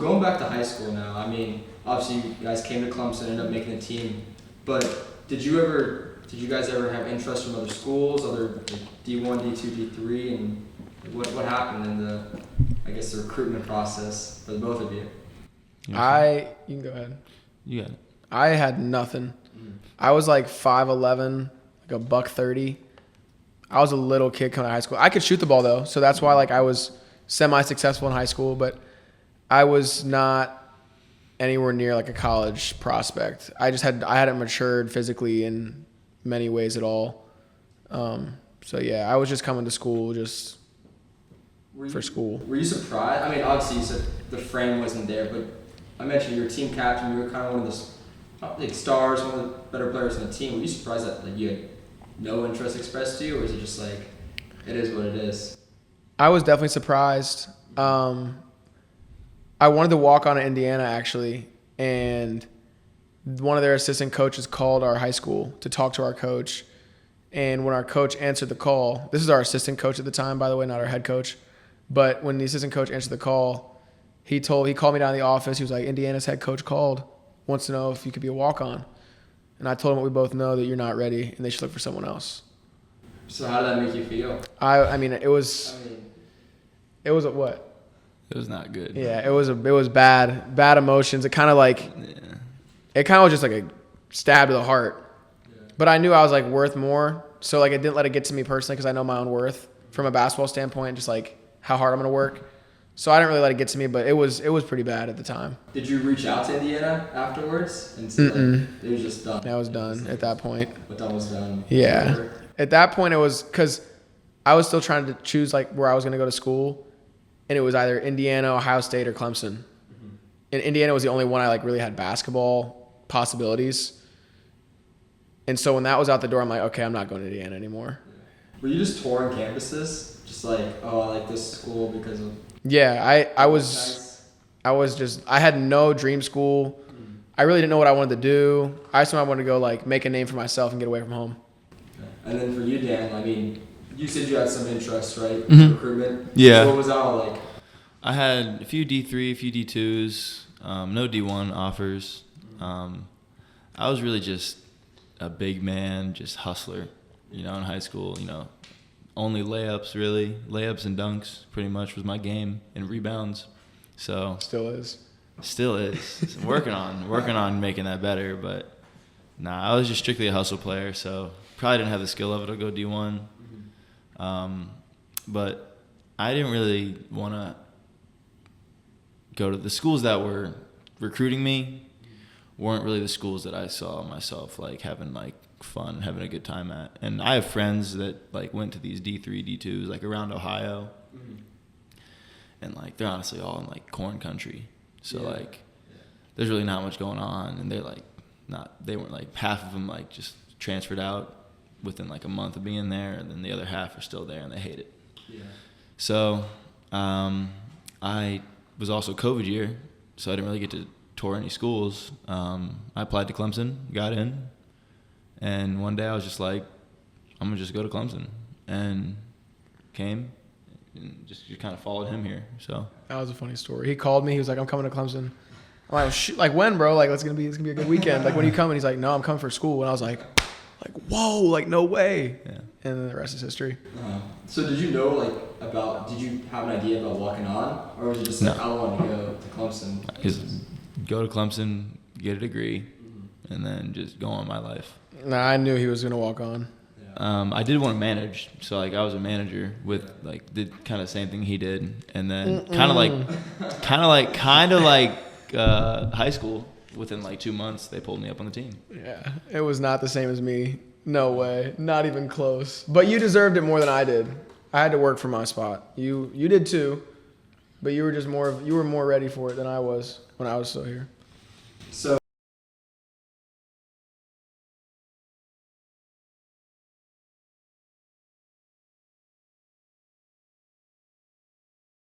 Going back to high school now, I mean, obviously you guys came to Clemson, ended up making a team, but did you guys ever have interest from other schools, other like D1, D2, D3, and what happened in the recruitment process for the both of you? You can go ahead. You got it. I had nothing. I was like 5'11", like a $130. I was a little kid coming out of high school. I could shoot the ball though, so that's why like I was semi-successful in high school, but I was not anywhere near like a college prospect. I hadn't matured physically in many ways at all. So yeah, I was just coming to school just for school. Were you surprised? I mean, obviously you said the frame wasn't there, but I mentioned you were team captain. You were kind of one of the stars, one of the better players on the team. Were you surprised that like you had no interest expressed to you, or is it just like it is what it is? I was definitely surprised. I wanted to walk on at Indiana actually, and one of their assistant coaches called our high school to talk to our coach. And when our coach answered the call, this is our assistant coach at the time, by the way, not our head coach. But when the assistant coach answered the call, he called me down to the office. He was like, Indiana's head coach called, wants to know if you could be a walk-on. And I told him what we both know, that you're not ready and they should look for someone else. So how did that make you feel? I mean, it was what? It was not good. Yeah, it was bad emotions. It kind of was just like a stab to the heart. Yeah. But I knew I was like worth more, so like I didn't let it get to me personally because I know my own worth from a basketball standpoint, just like how hard I'm gonna work. So I didn't really let it get to me, but it was pretty bad at the time. Did you reach out to Indiana afterwards and say like, it was just done? I was done at that point. But that was done. Yeah. At that point, it was because I was still trying to choose like where I was gonna go to school. And it was either Indiana, Ohio State, or Clemson. Mm-hmm. And Indiana was the only one I like really had basketball possibilities. And so when that was out the door, I'm like, okay, I'm not going to Indiana anymore. Yeah. Were you just touring campuses? Just like, oh, I like this school because of... Yeah, I had no dream school. Mm-hmm. I really didn't know what I wanted to do. I just knew I wanted to go like make a name for myself and get away from home. Okay. And then for you, Dan, I mean... You said you had some interest, right? Mm-hmm. Recruitment. Yeah. So what was that all like? I had a few D3, a few D2s, no D1 offers. I was really just a big man, just hustler, in high school, only layups really. Layups and dunks pretty much was my game, and rebounds. So Still is. So working on making that better, but I was just strictly a hustle player, so probably didn't have the skill level to go D1. But I didn't really want to go to the schools that were recruiting me. Weren't really the schools that I saw myself like having like fun, having a good time at. And I have friends that like went to these D3, D2s like around Ohio, and like they're honestly all in like corn country. So there's really not much going on, and they're like they weren't like half of them like just transferred out within like a month of being there, and then the other half are still there and they hate it. Yeah. So I was also COVID year, so I didn't really get to tour any schools. I applied to Clemson, got in, and one day I was just like, I'm gonna just go to Clemson, and came and just kind of followed him here. So that was a funny story. He called me. He was like, I'm coming to Clemson. I'm like, like when, bro? Like it's gonna be a good weekend. Like when you coming? He's like, no, I'm coming for school. And I was like, whoa, like no way. Yeah. And then the rest is history. So did you know did you have an idea about walking on, or was it just like, I want to go to Clemson? Just go to Clemson, get a degree, and then just go on my life. Nah, I knew he was gonna walk on. Yeah. I did want to manage, so like I was a manager with like did kind of the same thing he did, and then kind of like high school. Within like 2 months, they pulled me up on the team. Yeah, it was not the same as me. No way, not even close. But you deserved it more than I did. I had to work for my spot. You did too, but you were more ready for it than I was when I was still here. So